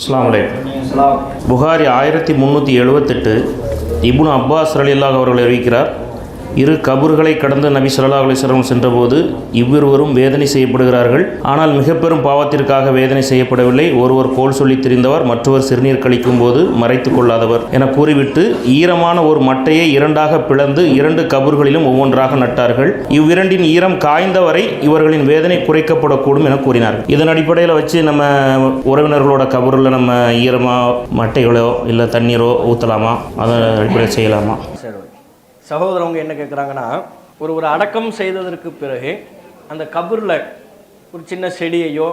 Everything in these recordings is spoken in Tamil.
அஸ்ஸலாமு அலைக்கும். புகாரி 1378 இப்னு அப்பாஸ் ரலியல்லாஹு அவர்கள் அறிவிக்கிறார், இரு கபர்களை கடந்து நபி ஸல்லல்லாஹு அலைஹி வஸல்லம் சென்றபோது இவ்விருவரும் வேதனை செய்யப்படுகிறார்கள். ஆனால் மிக பெரும் பாவத்திற்காக வேதனை செய்யப்படவில்லை. ஒருவர் கோல் சொல்லி திரிந்தவர், மற்றவர் சிறுநீர் கழிக்கும் போது மறைத்து கொள்ளாதவர் என கூறிவிட்டு ஈரமான ஒரு மட்டையை இரண்டாக பிளந்து இரண்டு கபர்களிலும் ஒவ்வொன்றாக நட்டார்கள். இவ்விரண்டின் ஈரம் காய்ந்தவரை இவர்களின் வேதனை குறைக்கப்படக்கூடும் என கூறினார். இதன் அடிப்படையில் வச்சு நம்ம உறவினர்களோட கபரில் நம்ம ஈரமாக மட்டைகளோ இல்லை தண்ணீரோ ஊற்றலாமா? அதன் அடிப்படையில் செய்யலாமா? சகோதரவங்க என்ன கேட்குறாங்கன்னா, ஒரு அடக்கம் செய்ததற்கு பிறகு அந்த கபரில் ஒரு சின்ன செடியையோ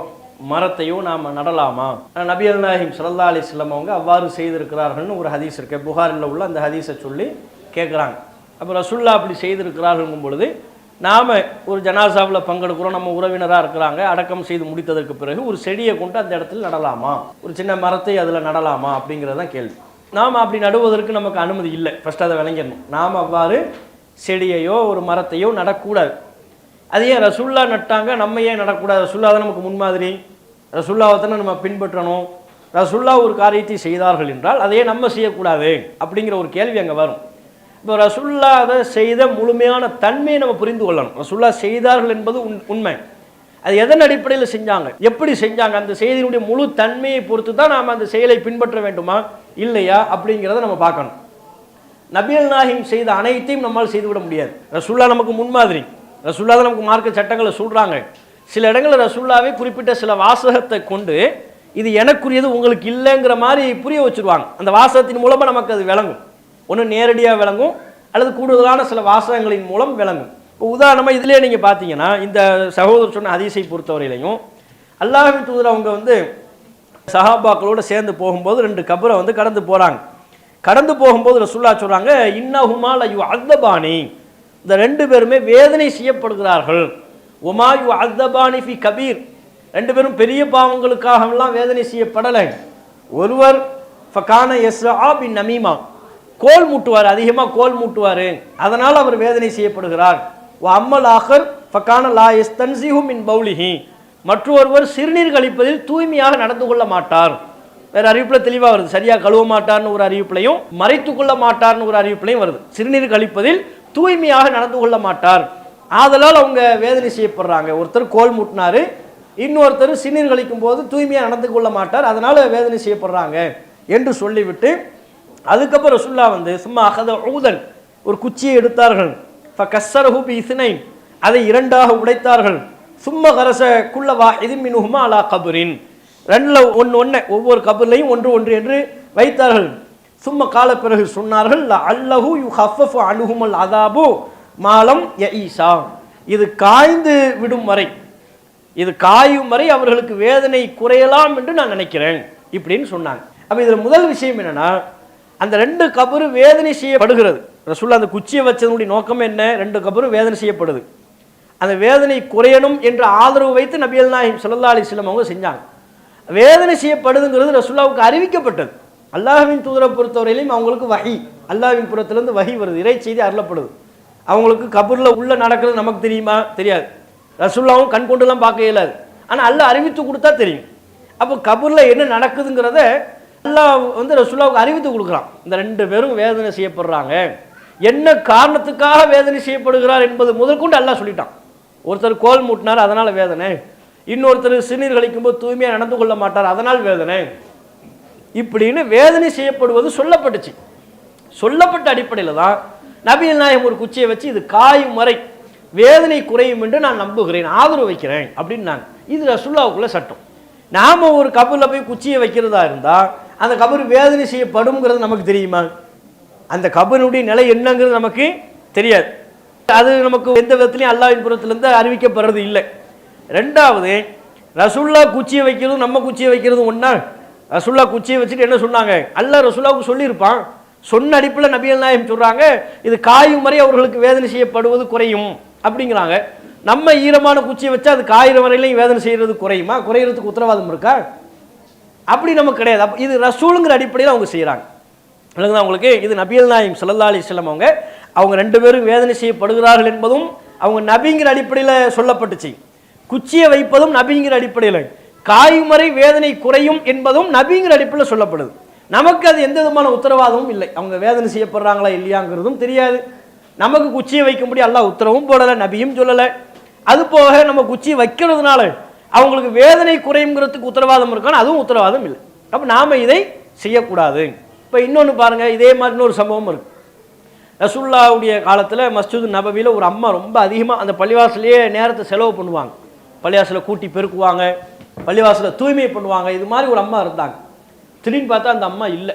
மரத்தையோ நாம் நடலாமா? நபிகள் நாயகம் ஸல்லல்லாஹு அலைஹி வஸல்லம் அவங்க அவ்வாறு செய்திருக்கிறார்கள்னு ஒரு ஹதீஸ் இருக்கு. புகாரில் உள்ள அந்த ஹதீஸை சொல்லி கேட்குறாங்க. அப்போ ரசூல்லா அப்படி செய்திருக்கிறார்கள் பொழுது நாம் ஒரு ஜனாசாவில் பங்கெடுக்கிறோம், நம்ம உறவினராக இருக்கிறாங்க, அடக்கம் செய்து முடித்ததற்கு பிறகு ஒரு செடியை கொண்டு அந்த இடத்துல நடலாமா, ஒரு சின்ன மரத்தை அதில் நடலாமா அப்படிங்கிறது தான் கேள்வி. நாம் அப்படி நடுவதற்கு நமக்கு அனுமதி இல்லை. ஃபஸ்ட் அதை விளங்கிடணும். நாம் அவ்வாறு செடியையோ ஒரு மரத்தையோ நடக்கூடாது. அது ஏன் ரசூல்லா நட்டாங்க, நம்ம ஏன் நடக்கூடாது? ரசூல்லா தான் நமக்கு முன்மாதிரி, ரசூல்லாவை தானே நம்ம பின்பற்றணும். ரசூல்லா ஒரு காரியத்தை செய்தார்கள் என்றால் அதையே நம்ம செய்யக்கூடாது அப்படிங்கிற ஒரு கேள்வி அங்கே வரும். இப்போ ரசூல்லா அதை செய்த முழுமையான தன்மையை நம்ம புரிந்து கொள்ளணும். ரசூல்லா செய்தார்கள் என்பது உண்மை. அது எதன் அடிப்படையில் செஞ்சாங்க, எப்படி செஞ்சாங்க, அந்த செய்தியினுடைய முழு தன்மையை பொறுத்து தான் நாம் அந்த செயலை பின்பற்ற வேண்டுமா இல்லையா அப்படிங்கிறத நம்ம பார்க்கணும். நபிகள் நாயகம் செய்த அனைத்தையும் நம்மால் செய்துவிட முடியாது. ரசூல்லா நமக்கு முன்மாதிரி, ரசூல்லா தான் நமக்கு மார்க்க சட்டங்களை சொல்கிறாங்க. சில இடங்களில் ரசூல்லாவே குறிப்பிட்ட சில வாசகத்தை கொண்டு இது எனக்குரியது உங்களுக்கு இல்லைங்கிற மாதிரி புரிய வச்சுருவாங்க. அந்த வாசகத்தின் மூலமாக நமக்கு அது விளங்கும். ஒன்று நேரடியாக விளங்கும், அல்லது கூடுதலான சில வாசகங்களின் மூலம் விளங்கும். இப்போ உதாரணமாக இதிலே நீங்கள் பார்த்தீங்கன்னா, இந்த சகோதரர் சொன்ன ஹதீஸை பொறுத்தவரையிலையும் அல்லாஹ்வின் தூதர் அவங்க சஹாபாக்களோடு சேர்ந்து போகும்போது ரெண்டு கபரை கடந்து போகிறாங்க. கடந்து போகும்போது ரசூல்லா சொல்கிறாங்க, இன்னஹுமா லயு அத்தபானி, இந்த ரெண்டு பேருமே வேதனை செய்யப்படுகிறார்கள். ஒமா யு அத்தபானி ஃபி கபீர், ரெண்டு பேரும் பெரிய பாவங்களுக்காகலாம் வேதனை செய்யப்படலை. ஒருவர் ஃபகான யஸ்ஆ பின் நமீமா, கோல் மூட்டுவார், அதிகமாக கோல் மூட்டுவார், அதனால் அவர் வேதனை செய்யப்படுகிறார். அம்மல் ஆஹர் ஃபகான லா யஸ்தன்ஸிஹு மின் பௌலிஹி, மற்றொருவர் சிறுநீர் கழிப்பதில் தூய்மையாக நடந்து கொள்ள மாட்டார். வேறு அறிவிப்பில் தெளிவாக வருது, சரியாக கழுவ மாட்டார்னு ஒரு அறிவிப்புலையும் மறைத்து கொள்ள மாட்டார்னு ஒரு அறிவிப்புலையும் வருது. சிறுநீர் கழிப்பதில் தூய்மையாக நடந்து கொள்ள மாட்டார், ஆதலால் அவங்க வேதனை செய்யப்படுறாங்க. ஒருத்தர் கோல் மூட்டினார், இன்னொருத்தர் சிறுநீர் கழிக்கும் போது தூய்மையாக நடந்து கொள்ள மாட்டார், அதனால் வேதனை செய்யப்படுறாங்க என்று சொல்லிவிட்டு அதுக்கப்புறம் ரசூல்லா சும்மா அகத ஊதன், ஒரு குச்சியை எடுத்தார்கள். ஃபகஸ்ஸரஹு பிஇஸ்னைன், அதை இரண்டாக உடைத்தார்கள். சும்மா கரச குல்ல வாஹிதின் மின்ஹுமா அலா கபரின், ரெண்டில் ஒன்று ஒவ்வொரு கபர்லையும் ஒன்று ஒன்று என்று வைத்தார்கள். சும்மா கால பிறகு சொன்னார்கள், அல்லஹு யுஹஃபஃபு அன்ஹுமல் அதாபு மாலம் யஈசா, இது காய்ந்து விடும் வரை, இது காயும் வரை அவர்களுக்கு வேதனை குறையலாம் என்று நான் நினைக்கிறேன் இப்படின்னு சொன்னாங்க. அப்போ இதில் முதல் விஷயம் என்னன்னா, அந்த ரெண்டு கபரு வேதனை செய்யப்படுகிறது. ரசூல்லா அந்த குச்சியை வச்சதனுடைய நோக்கம் என்ன? ரெண்டு கபரும் வேதனை செய்யப்படுது, அந்த வேதனை குறையணும் என்ற ஆதரவு வைத்து நபிகள் நாயகம் ஸல்லல்லாஹு அலைஹி வஸல்லம் அவங்க செஞ்சாங்க. வேதனை செய்யப்படுதுங்கிறது ரசூல்லாவுக்கு அறிவிக்கப்பட்டது. அல்லாஹ்வின் தூதரை பொறுத்தவரையிலையும் அவங்களுக்கு வஹி, அல்லாஹ்வின் புறத்திலிருந்து வஹி வருது, இறை செய்தி அருளப்படுது. அவங்களுக்கு கபூரில் உள்ள நடக்கிறது நமக்கு தெரியுமா? தெரியாது. ரசூல்லாவும் கண் கொண்டுலாம் பார்க்க இயலாது, ஆனால் அல்லாஹ் அறிவித்து கொடுத்தா தெரியும். அப்போ கபூரில் என்ன நடக்குதுங்கிறத அல்லாஹ் ரசூல்லாவுக்கு அறிவித்து கொடுக்குறான். இந்த ரெண்டு பேரும் வேதனை செய்யப்படுறாங்க, என்ன காரணத்துக்காக வேதனை செய்யப்படுகிறார் என்பது முதற்கொண்டு அல்லாஹ் சொல்லிட்டான். ஒருத்தர் கோல் மூட்டினார் அதனால் வேதனை, இன்னொருத்தர் சிறுநீர் கழிக்கும் போது தூய்மையாக நடந்து கொள்ள மாட்டார் அதனால் வேதனை, இப்படின்னு வேதனை செய்யப்படுவது சொல்லப்பட்டுச்சு. சொல்லப்பட்ட அடிப்படையில் தான் நபிகள் நாயகம் ஒரு குச்சியை வச்சு இது காயும் வரை வேதனை குறையும் என்று நான் நம்புகிறேன், ஆதரவு வைக்கிறேன் அப்படின்னாங்க. இது ரசூலுல்லாஹ்வுக்குள்ள சட்டம். நாம் ஒரு கபரில் போய் குச்சியை வைக்கிறதா இருந்தால் அந்த கபர் வேதனை செய்யப்படும்ங்கிறது நமக்கு தெரியுமா? அந்த கபருடைய நிலை என்னங்கிறது நமக்கு தெரியாது. அது நமக்கு எந்த விதத்துலையும் அல்லாஹ்வின் புறத்திலிருந்து அறிவிக்கப்படுறது இல்லை. ரெண்டாவது, ரசூல்லா குச்சியை வைக்கிறதும் நம்ம குச்சியை வைக்கிறதும் ஒன்றா? ரசூல்லா குச்சியை வச்சுட்டு என்ன சொன்னாங்க? அல்லாஹ் ரசூல்லாவுக்கு சொல்லியிருப்பான், சொன்ன அடிப்பில் நபிகள் நாயகம் சொல்கிறாங்க, இது காயும் வரை அவர்களுக்கு வேதனை செய்யப்படுவது குறையும் அப்படிங்கிறாங்க. நம்ம ஈரமான குச்சியை வச்சா அது காயிற வரையிலையும் வேதனை செய்கிறது குறையுமா? குறையிறதுக்கு உத்தரவாதம் இருக்கா? அப்படி நமக்கு கிடையாது. அப்போ இது ரசூலுங்கிற அடிப்படையில் அவங்க செய்கிறாங்க. இல்லைங்களா உங்களுக்கு? இது நபிகள் நாயகம் ஸல்லல்லாஹு அலைஹி வஸல்லம் அவங்க ரெண்டு பேரும் வேதனை செய்யப்படுகிறார்கள் என்பதும் அவங்க நபிங்கிற அடிப்படையில் சொல்லப்பட்டுச்சு. குச்சியை வைப்பதும் நபிங்கிற அடிப்படையில், காயும் வரை வேதனை குறையும் என்பதும் நபிங்கிற அடிப்பில் சொல்லப்படுது. நமக்கு அது எந்த விதமான உத்தரவாதமும் இல்லை. அவங்க வேதனை செய்யப்படுறாங்களா இல்லையாங்கிறதும் தெரியாது. நமக்கு குச்சியை வைக்கும்படி அல்லாஹ் உத்தரவும் போடலை, நபியும் சொல்லலை. அது போக நம்ம குச்சியை வைக்கிறதுனால அவங்களுக்கு வேதனை குறையுங்கிறதுக்கு உத்தரவாதம் இருக்கான்னு அதுவும் உத்தரவாதம் இல்லை. அப்போ நாம் இதை செய்யக்கூடாது. இப்போ இன்னொன்று பாருங்கள், இதே மாதிரி இன்னொரு சம்பவம் இருக்குது. ரசூலுல்லாஹ்வுடைய காலத்தில் மஸ்ஜிது நபவியில் ஒரு அம்மா ரொம்ப அதிகமாக அந்த பள்ளிவாசலையே நேரத்தை செலவு பண்ணுவாங்க. பள்ளிவாசலை கூட்டி பெருக்குவாங்க, பள்ளிவாசலை தூய்மை பண்ணுவாங்க. இது மாதிரி ஒரு அம்மா இருந்தாங்க. திடீர்னு பார்த்தா அந்த அம்மா இல்லை.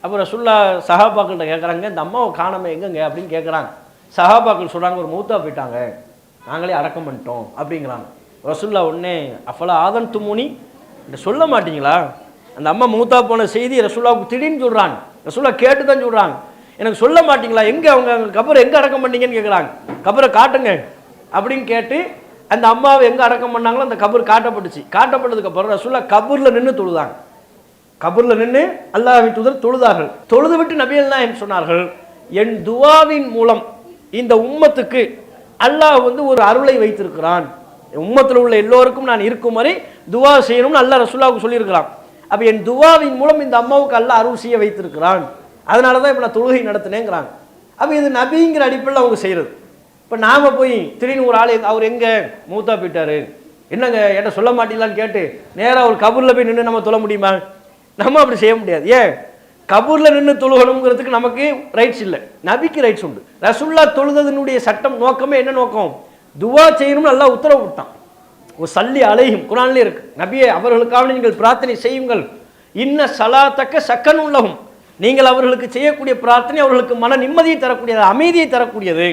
அப்போ ரசூலுல்லாஹ் சஹாபாக்கள்கிட்ட கேட்குறாங்க, இந்த அம்மாவை காணாமல் எங்கங்க அப்படின்னு கேட்குறாங்க. சஹாபாக்கள் சொல்கிறாங்க, ஒரு மௌத்தா போயிட்டாங்க, நாங்களே அடக்கம் பண்ணிட்டோம் அப்படிங்கிறாங்க. ரசூலுல்லாஹ் உடனே அஃபலா ஆதன் துமுனி இந்த சொல்ல மாட்டீங்களா? அந்த அம்மா மூத்தா போன செய்தி ரசூலுல்லாஹ்வுக்கு திடீர்னு சொல்கிறாங்க. ரசூலுல்லாஹ் கேட்டு தான் சொல்கிறாங்க, எனக்கு சொல்ல மாட்டீங்களா, எங்கே அவங்க கபரை எங்கே அடக்கம் பண்ணீங்கன்னு கேட்குறாங்க. கபரை காட்டுங்க அப்படின்னு கேட்டு அந்த அம்மாவை எங்கே அடக்கம் பண்ணாங்களோ அந்த கபர் காட்டப்பட்டுச்சு. காட்டப்பட்டதுக்கப்புறம் ரசூலுல்லாஹ் கபூரில் நின்று தொழுதாங்க. கபூரில் நின்று அல்லாஹ்வின் தூதர் தொழுதார்கள். தொழுது விட்டு நபிகள் நாயகம் சொன்னார்கள், என் துவாவின் மூலம் இந்த உம்மத்துக்கு அல்லாஹ் ஒரு அருளை வைத்திருக்கிறான். உம்மத்தில் உள்ள எல்லோருக்கும் நான் இருக்கும் வரை துவா செய்யணும்னு அல்லாஹ் ரசூலுல்லாஹ்வுக்கு சொல்லியிருக்கிறான். அப்போ என் துவாவின் மூலம் இந்த அம்மாவுக்கு அல்லாஹ் அருள் செய்ய வைத்திருக்கிறான், அதனால தான் இப்போ நான் தொழுகை நடத்தினேங்கிறாங்க. அப்போ இது நபிங்கிற அடிப்படையில் அவங்க செய்கிறது. இப்போ நாம் போய் திடீர்னு ஒரு ஆள் அவர் எங்கே மூத்தா போயிட்டாரு, என்னங்க என்கிட்ட சொல்ல மாட்டீங்களான்னு கேட்டு நேராக ஒரு கபூரில் போய் நின்று நம்ம தொழ முடியுமா? நம்ம அப்படி செய்ய முடியாது. ஏன்? கபூரில் நின்று தொழுகணுங்கிறதுக்கு நமக்கு ரைட்ஸ் இல்லை, நபிக்கு ரைட்ஸ் உண்டு. ரசூலுல்லாஹ் தொழுதனுடைய சட்டம் நோக்கமே என்ன நோக்கம்? துவா செய்யணும்னு அல்லாஹ் உத்தரவு விட்டான். ஒரு சல்லி அலைஹிம் குர்ஆன்ல இருக்கு, நபியே அவர்களுக்காக நீங்கள் பிரார்த்தனை செய்யுங்கள், இன்ன சலாத்தக்க சக்கன் உள்ளகும், நீங்கள் அவர்களுக்கு செய்யக்கூடிய பிரார்த்தனை அவர்களுக்கு மன நிம்மதியை தரக்கூடியது, அமைதியை தரக்கூடியது.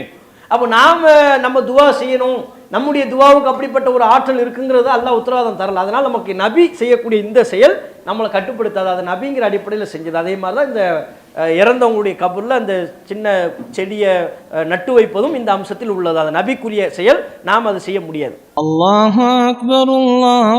அப்போ நாம் நம்ம துவா செய்யணும், நம்முடைய துவாவுக்கு அப்படிப்பட்ட ஒரு ஆற்றல் இருக்குங்கிறது அல்லாஹ் உத்தரவாதம் தரல. அதனால் நமக்கு நபி செய்யக்கூடிய இந்த செயல் நம்மளை கட்டுப்படுத்தாது, அது நபிங்கிற அடிப்படையில் செஞ்சது. அதே மாதிரி தான் இந்த இறந்தவங்களுடைய கபூரில் அந்த சின்ன செடியை நட்டு வைப்பதும் இந்த அம்சத்தில் உள்ளது. அது நபிக்குரிய செயல், நாம் அதை செய்ய முடியாது. அல்லாஹு அக்பர், அல்லாஹ்